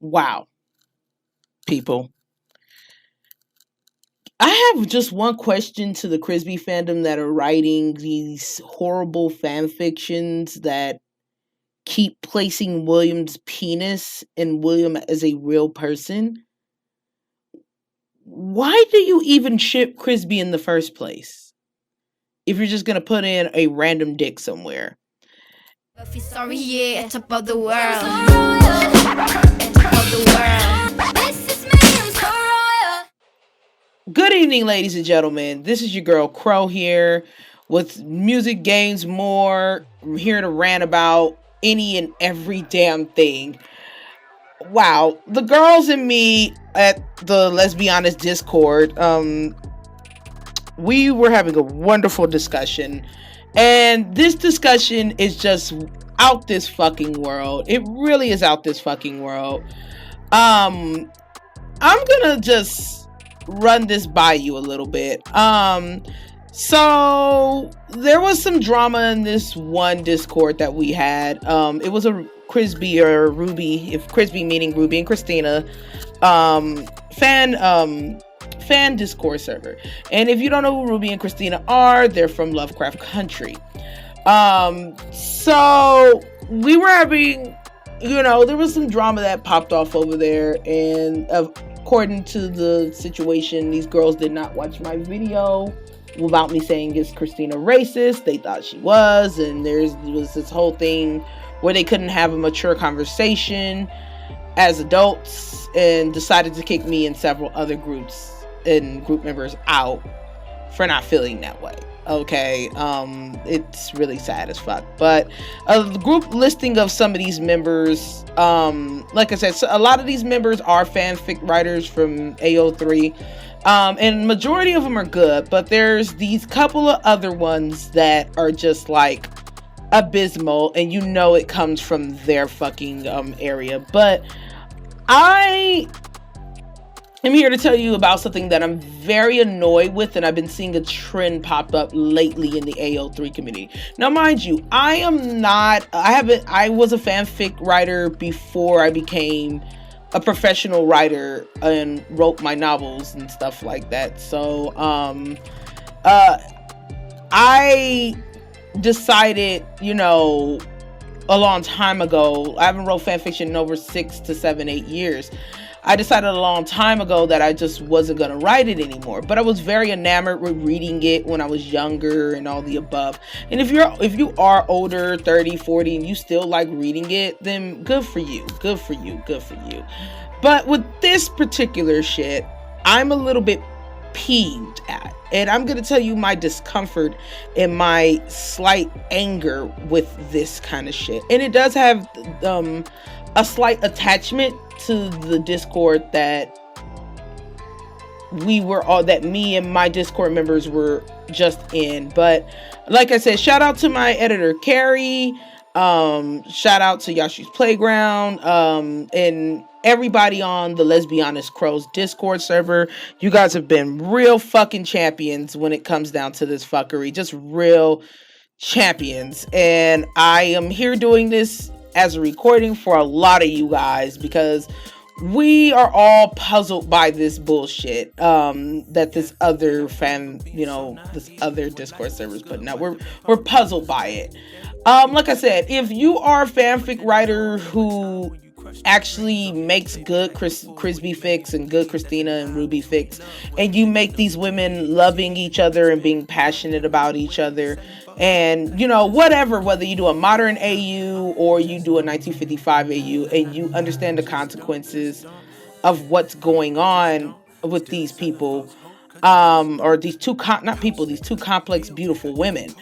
Wow, people. I have just one question to the Chrisby fandom that are writing these horrible fan fictions that keep placing William's penis and William as a real person. Why do you even ship Chrisby in the first place? If you're just gonna put in a random dick somewhere. Sorry, yeah, it's about the world. It's about the world. This is me, I'm so royal. Good evening, ladies and gentlemen. This is your girl Krow here with music, games, more. I'm here to rant about any and every damn thing. Wow, the girls and me at the Lesbianist Discord, we were having a wonderful discussion, and this discussion is just out this fucking world. It really is out this fucking world. I'm gonna just run this by you a little bit. So there was some drama in this one Discord that we had. It was a Chrisby or Ruby, if Chrisby meaning Ruby and Christina, fan Discord server. And if you don't know who Ruby and Christina are, they're from Lovecraft Country. So we were having, there was some drama that popped off over there, and according to the situation, these girls did not watch my video without me saying, is Christina racist? They thought she was, and there was this whole thing where they couldn't have a mature conversation as adults, and decided to kick me and several other groups and group members out for not feeling that way. Okay, it's really sad as fuck. But a group listing of some of these members, like I said, so a lot of these members are fanfic writers from AO3. And majority of them are good, but there's these couple of other ones that are just like abysmal, and it comes from their fucking area. But I am here to tell you about something that I'm very annoyed with, and I've been seeing a trend pop up lately in the AO3 community. Now, mind you, I was a fanfic writer before I became a professional writer and wrote my novels and stuff like that. So I decided, a long time ago, I haven't wrote fanfiction in over 6 to 7, 8 years. I decided a long time ago that I just wasn't going to write it anymore. But I was very enamored with reading it when I was younger and all the above. And if you are older, 30, 40, and you still like reading it, then good for you. Good for you. Good for you. But with this particular shit, I'm a little bit peeved at. And I'm going to tell you my discomfort and my slight anger with this kind of shit. And it does have a slight attachment to the Discord that me and my Discord members were just in. But like I said, shout out to my editor Carrie, shout out to Yashu's Playground, and everybody on the Lesbianist Crow's Discord server. You guys have been real fucking champions when it comes down to this fuckery. Just real champions. And I am here doing this as a recording for a lot of you guys, because we are all puzzled by this bullshit that this other this other Discord server is putting out. We're puzzled by it. Like I said, if you are a fanfic writer who actually makes good Chrisby fics and good Christina and Ruby fics, and you make these women loving each other and being passionate about each other, and whether you do a modern AU or you do a 1955 AU, and you understand the consequences of what's going on with these people, or these two complex, beautiful women,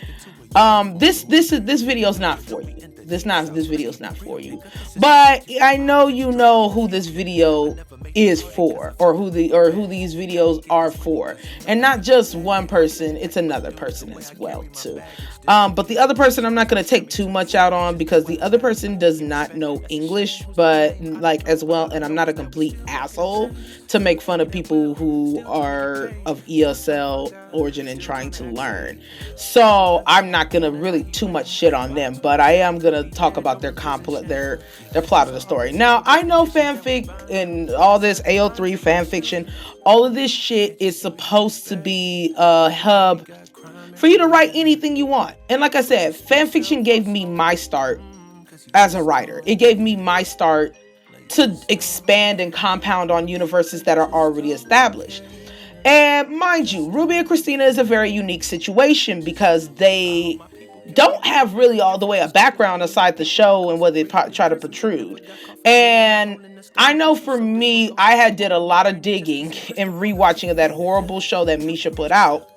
this video is not for you. This video is not for you. But I know you know who this video is for, or who these videos are for. And not just one person, it's another person as well too. But the other person I'm not going to take too much out on, because the other person does not know English, but as well, and I'm not a complete asshole to make fun of people who are of ESL origin and trying to learn. So I'm not going to really too much shit on them, but I am going gonna talk about their plot of the story. Now, I know fanfic and all this AO3 fan fiction, all of this shit is supposed to be a hub for you to write anything you want. And like I said, fan fiction gave me my start as a writer. It gave me my start to expand and compound on universes that are already established. And mind you, Ruby and Christina is a very unique situation because they don't have really all the way a background aside the show and what they try to protrude. And I know for me, I did a lot of digging and rewatching of that horrible show that Misha put out.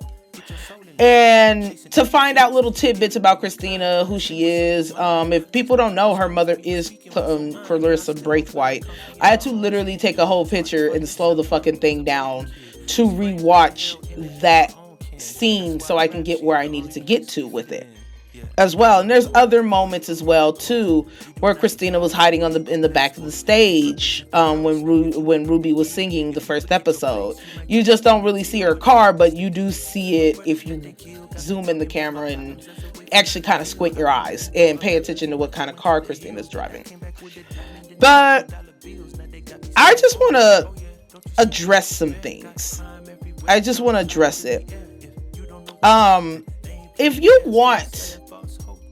And to find out little tidbits about Christina, who she is. If people don't know, her mother is Clarissa Braithwaite. I had to literally take a whole picture and slow the fucking thing down to rewatch that scene so I can get where I needed to get to with it as well. And there's other moments as well too where Christina was hiding in the back of the stage when Ruby was singing the first episode. You just don't really see her car, but you do see it if you zoom in the camera and actually kind of squint your eyes and pay attention to what kind of car Christina's driving. But I just want to address some things. I just want to address it. If you want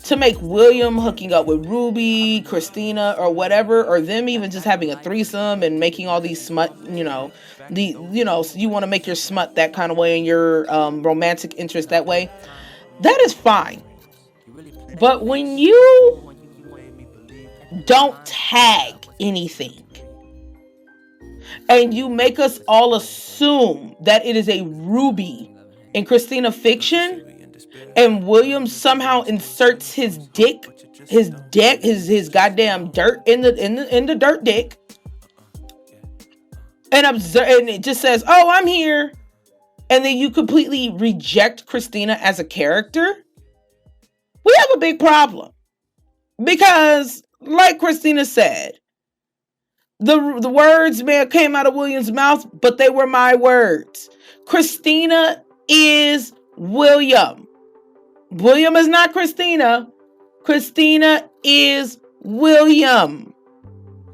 to make William hooking up with Ruby, Christina, or whatever, or them even just having a threesome and making all these smut, you want to make your smut that kind of way and your romantic interest that way, that is fine. But when you don't tag anything, and you make us all assume that it is a Ruby and Christina fiction, and William somehow inserts his goddamn dirt in the dirt dick, and it just says, "Oh, I'm here," and then you completely reject Christina as a character, we have a big problem. Because, like Christina said, the words may have came out of William's mouth, but they were my words. Christina is William. William is not Christina. Christina is William.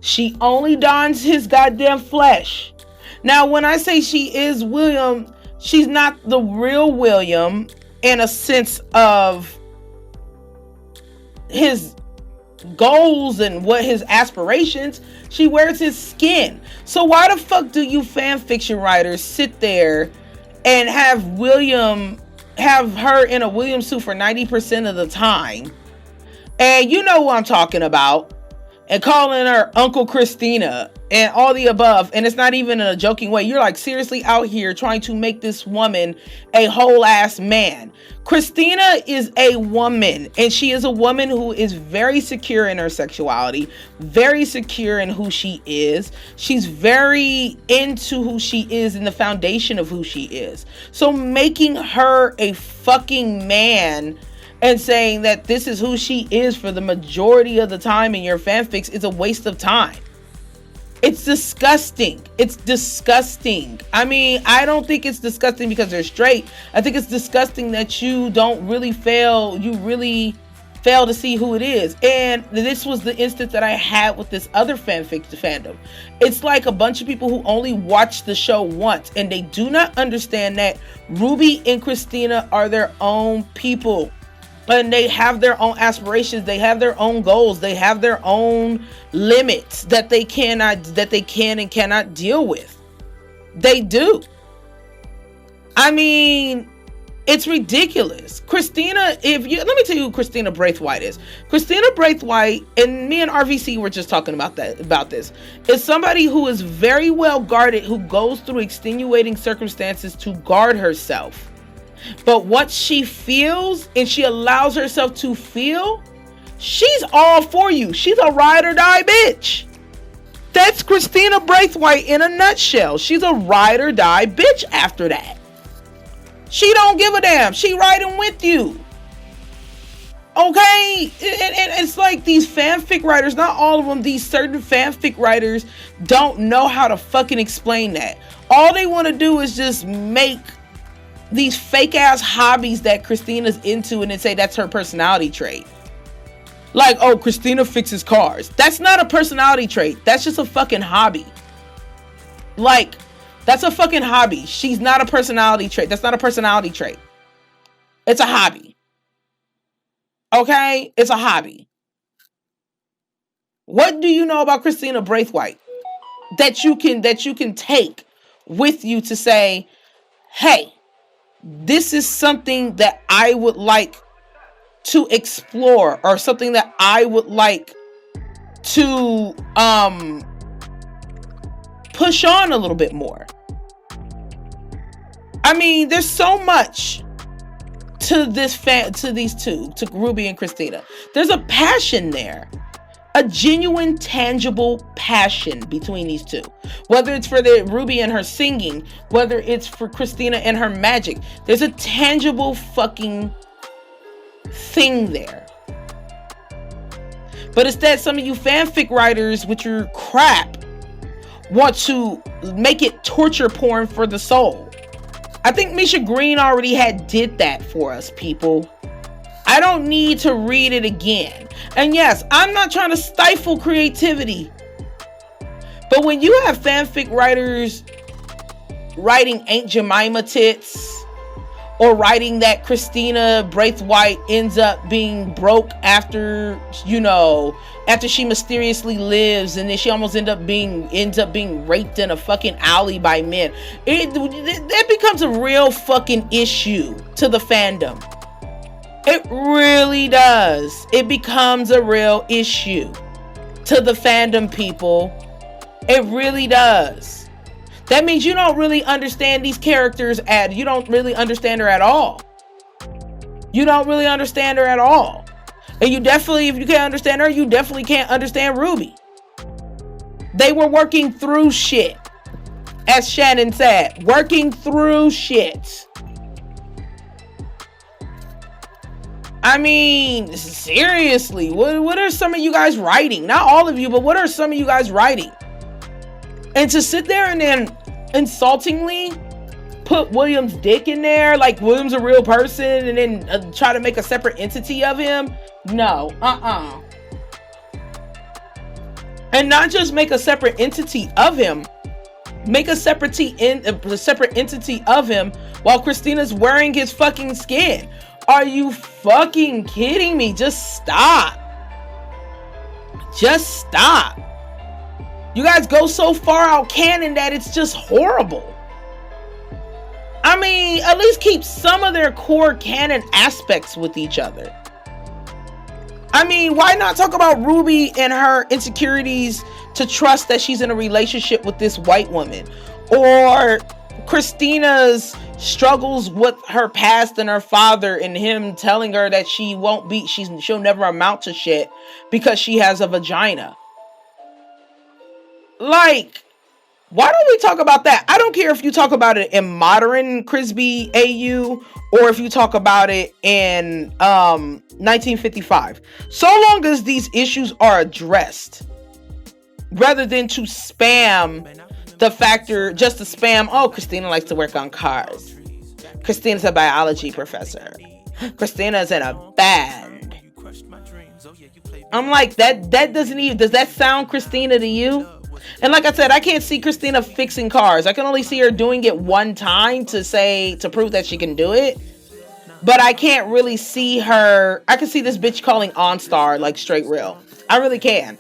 She only dons his goddamn flesh. Now, when I say she is William, she's not the real William in a sense of his goals and what his aspirations. She wears his skin. So why the fuck do you fan fiction writers sit there and have her in a William suit for 90% of the time, and you know who I'm talking about, and calling her Uncle Christina and all the above, and it's not even in a joking way. You're like seriously out here trying to make this woman a whole ass man. Christina is a woman, and she is a woman who is very secure in her sexuality, very secure in who she is. She's very into who she is and the foundation of who she is. So making her a fucking man and saying that this is who she is for the majority of the time in your fanfics is a waste of time. It's disgusting. It's disgusting. I mean, I don't think it's disgusting because they're straight. I think it's disgusting that you really fail to see who it is. And this was the instance that I had with this other fanfic fandom. It's like a bunch of people who only watch the show once, and they do not understand that Ruby and Christina are their own people. And they have their own aspirations. They have their own goals. They have their own limits that they can and cannot deal with. They do. I mein, it's ridiculous. Christina, let me tell you who Christina Braithwaite is. Christina Braithwaite, and me and RVC were just talking about this, is somebody who is very well guarded, who goes through extenuating circumstances to guard herself. But what she feels and she allows herself to feel, she's all for you. She's a ride or die bitch. That's Christina Braithwaite in a nutshell. She's a ride or die bitch after that. She don't give a damn. She riding with you. Okay? And it's like these fanfic writers, not all of them, these certain fanfic writers don't know how to fucking explain that. All they want to do is just make these fake ass hobbies that Christina's into and then say that's her personality trait. Like, oh, Christina fixes cars. That's not a personality trait. That's just a fucking hobby. Like, that's a fucking hobby. She's not a personality trait. That's not a personality trait. It's a hobby. Okay? It's a hobby. What do you know about Christina Braithwaite that you can take with you to say, hey, this is something that I would like to explore, or something that I would like to push on a little bit more. I mean, there's so much to these two, to Ruby and Christina. There's a passion there. A genuine, tangible passion between these two. Whether it's for the Ruby and her singing, whether it's for Christina and her magic. There's a tangible fucking thing there. But instead, some of you fanfic writers with your crap want to make it torture porn for the soul. I think Misha Green already did that for us, people. I don't need to read it again. And yes, I'm not trying to stifle creativity. But when you have fanfic writers writing Aunt Jemima tits, or writing that Christina Braithwaite ends up being broke after she mysteriously lives, and then she almost ends up being raped in a fucking alley by men. That becomes a real fucking issue to the fandom. It really does. It becomes a real issue to the fandom, people. It really does. That means you don't really understand these characters you don't really understand her at all. You don't really understand her at all. And you definitely, if you can't understand her, you definitely can't understand Ruby. They were working through shit. As Shannon said, working through shit. I mean, seriously, what are some of you guys writing? Not all of you, but what are some of you guys writing? And to sit there and then insultingly put William's dick in there, like William's a real person, and then try to make a separate entity of him? No, And not just make a separate entity of him, make a separate entity of him while Christina's wearing his fucking skin. Are you fucking kidding me? Just stop. Just stop. You guys go so far out canon that it's just horrible. I mean, at least keep some of their core canon aspects with each other. I mean, why not talk about Ruby and her insecurities to trust that she's in a relationship with this white woman? Or Christina's struggles with her past and her father, and him telling her that she'll never amount to shit because she has a vagina. Like, why don't we talk about that? I don't care if you talk about it in modern Chrisby AU or if you talk about it in 1955. So long as these issues are addressed, rather than to spam the factor, just to spam, oh, Christina likes to work on cars. Christina's a biology professor. Christina's in a band. I'm like, that doesn't even, does that sound Christina to you? And like I said, I can't see Christina fixing cars. I can only see her doing it one time to prove that she can do it. But I can't really see her. I can see this bitch calling OnStar like straight real. I really can.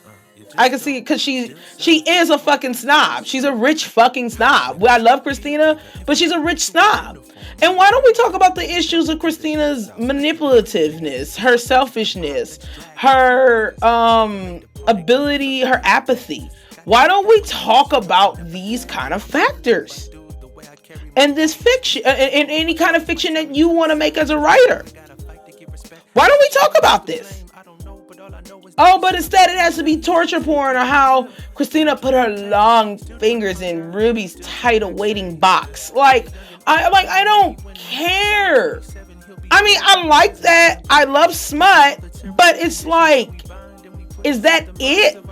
I can see it because she is a fucking snob. She's a rich fucking snob. Well, I love Christina, but she's a rich snob. And why don't we talk about the issues of Christina's manipulativeness, her selfishness, her ability, her apathy? Why don't we talk about these kind of factors? And this fiction, in any kind of fiction that you want to make as a writer. Why don't we talk about this? Oh, but instead it has to be torture porn, or how Christina put her long fingers in Ruby's tight awaiting box. I don't care. I mean, I like that. I love smut, but it's like, is that it?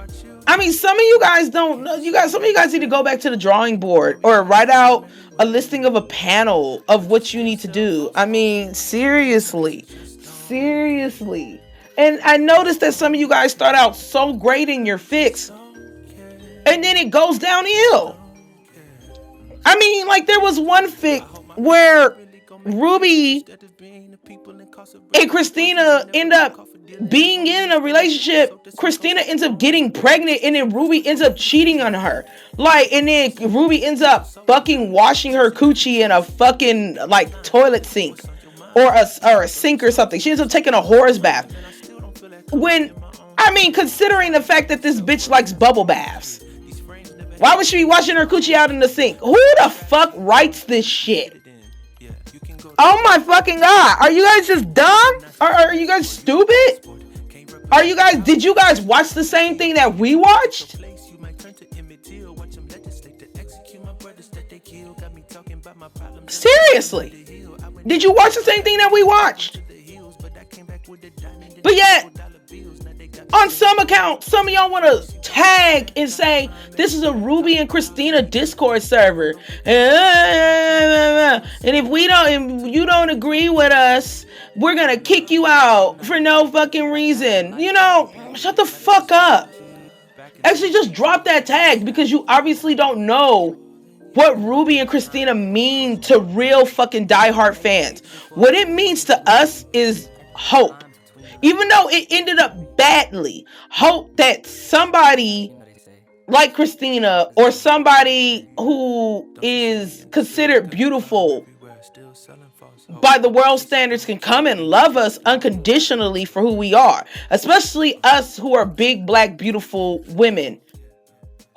I mean, some of you guys don't know. Some of you guys need to go back to the drawing board or write out a listing of a panel of what you need to do. I mean, seriously. And I noticed that some of you guys start out so great in your fics, and then it goes downhill. I mean, like, there was one fic where Ruby and Christina end up being in a relationship. Christina ends up getting pregnant, and then Ruby ends up cheating on her. Like, and then Ruby ends up fucking washing her coochie in a fucking, like, toilet sink. Or a sink or something. She ends up taking a horse bath. When, I mean, considering the fact that this bitch likes bubble baths, why would she be washing her coochie out in the sink? Who the fuck writes this shit? Oh my fucking god. Are you guys just dumb? Are you guys stupid? Did you guys watch the same thing that we watched? Seriously. Did you watch the same thing that we watched? But yet, on some account, some of y'all want to tag and say, this is a Ruby and Christina Discord server. And if you don't agree with us, we're going to kick you out for no fucking reason. You know, shut the fuck up. Actually, just drop that tag, because you obviously don't know what Ruby and Christina mean to real fucking diehard fans. What it means to us is hope. Even though it ended up badly, hope that somebody like Christina, or somebody who is considered beautiful by the world standards, can come and love us unconditionally for who we are. Especially us who are big, black, beautiful women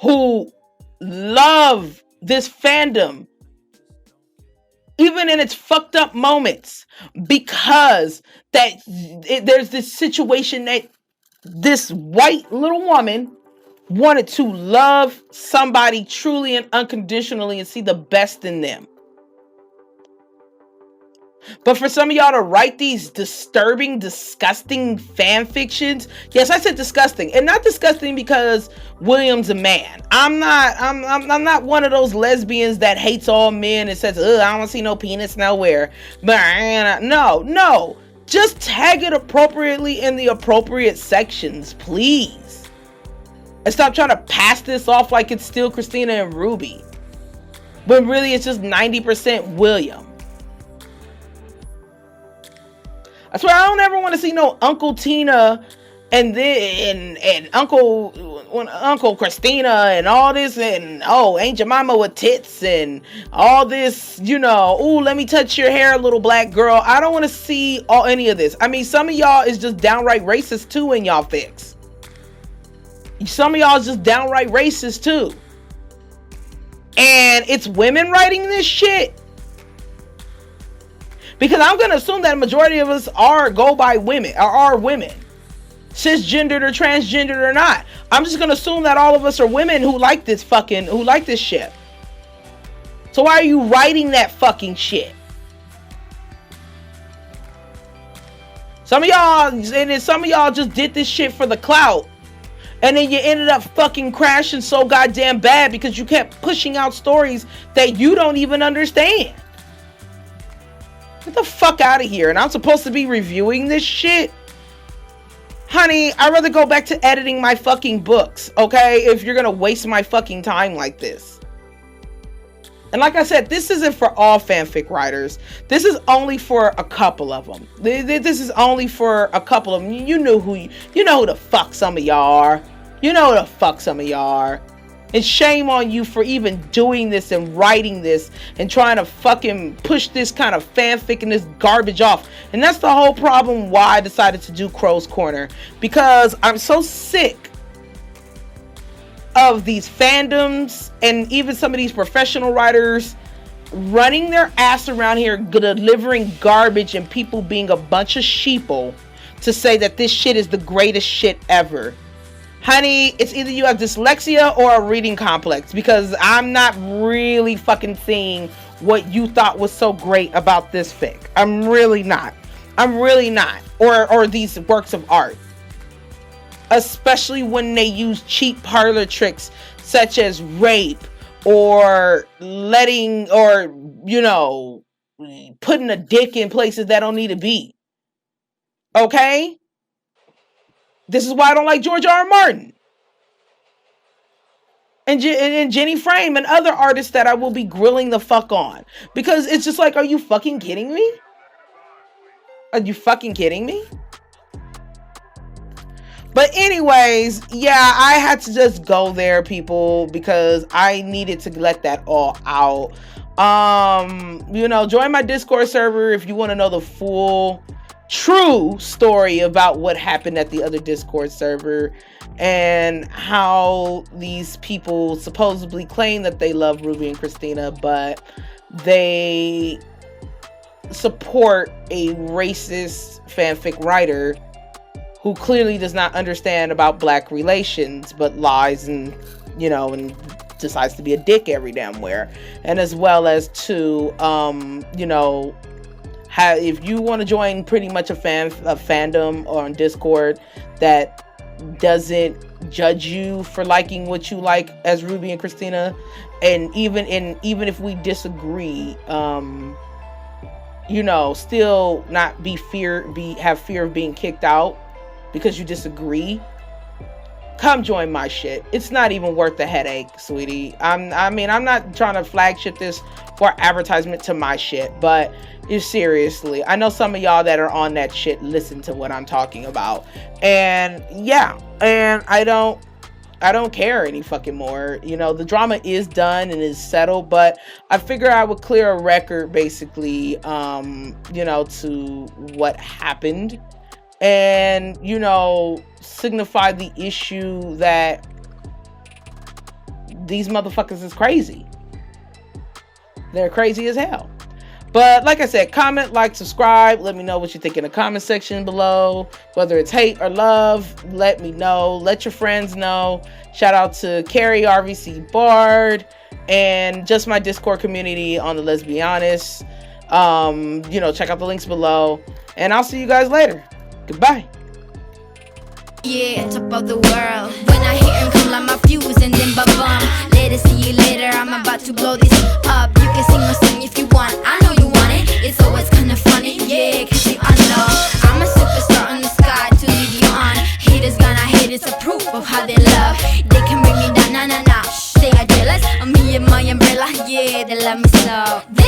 who love this fandom, even in its fucked up moments, because there's this situation that this white little woman wanted to love somebody truly and unconditionally and see the best in them. But for some of y'all to write these disturbing, disgusting fan fictions, yes, I said disgusting, and not disgusting because William's a man. I'm not one of those lesbians that hates all men and says, ugh, I don't want to see no penis nowhere. But no, just tag it appropriately in the appropriate sections, please. And stop trying to pass this off like it's still Christina and Ruby, when really it's just 90% William. I swear, I don't ever want to see no Uncle Tina and Uncle Christina and all this, and ain't your mama with tits and all this, ooh, let me touch your hair, little black girl. I don't want to see any of this. I mean, some of y'all is just downright racist too in y'all fics. Some of y'all is just downright racist too. And it's women writing this shit. Because I'm going to assume that a majority of us go by women, or are women. Cisgendered or transgendered or not. I'm just going to assume that all of us are women who like this shit. So why are you writing that fucking shit? Some of y'all just did this shit for the clout. And then you ended up fucking crashing so goddamn bad because you kept pushing out stories that you don't even understand. Get the fuck out of here. And I'm supposed to be reviewing this shit? Honey, I'd rather go back to editing my fucking books, okay? If you're gonna waste my fucking time like this. And like I said, this isn't for all fanfic writers. This is only for a couple of them. This is only for a couple of them. You know who the fuck some of y'all are. You know who the fuck some of y'all are. And shame on you for even doing this and writing this and trying to fucking push this kind of fanfic and this garbage off. And that's the whole problem why I decided to do Krow's Korner. Because I'm so sick of these fandoms and even some of these professional writers running their ass around here delivering garbage and people being a bunch of sheeple to say that this shit is the greatest shit ever. Honey, it's either you have dyslexia or a reading complex, because I'm not really fucking seeing what you thought was so great about this fic. I'm really not. Or these works of art. Especially when they use cheap parlor tricks such as rape or letting, or, putting a dick in places that don't need to be. Okay? This is why I don't like George R. R. Martin. And Jenny Frame and other artists that I will be grilling the fuck on. Because it's just like, are you fucking kidding me? Are you fucking kidding me? But anyways, yeah, I had to just go there, people, because I needed to let that all out. You know, join my Discord server if you want to know the full, true story about what happened at the other Discord server and how these people supposedly claim that they love Ruby and Christina, but they support a racist fanfic writer who clearly does not understand about black relations, but lies and, you know, and decides to be a dick every damn where. And as well as to, you know, if you want to join pretty much a fandom or on Discord that doesn't judge you for liking what you like as Ruby and Christina, and even if we disagree, you know, still not have fear of being kicked out because you disagree, come join my shit. It's not even worth the headache, sweetie. I mean, I'm not trying to flagship this for advertisement to my shit, but seriously, I know some of y'all that are on that shit listen to what I'm talking about. And yeah, and I don't care any fucking more. You know, the drama is done and is settled, but I figure I would clear a record basically, you know, to what happened. And, you know, signify the issue that these motherfuckers is crazy. They're crazy as hell. But like I said, comment, like, subscribe. Let me know what you think in the comment section below. Whether it's hate or love, let me know. Let your friends know. Shout out to Carrie, RVCBard, and just my Discord community on the Lesbianist. You know, check out the links below. And I'll see you guys later. Goodbye. Yeah, top of the world. When I hear him come like my fuse and then ba-bum. Later, see you later, I'm about to blow this up. You can sing my song if you want, I know you want it. It's always kinda funny, yeah, cause you know I'm a superstar on the sky to lead you on. Haters gonna hate, it's a proof of how they love. They can bring me down, nah, nah, nah. They are jealous, I'm here, my umbrella, yeah, they love me so.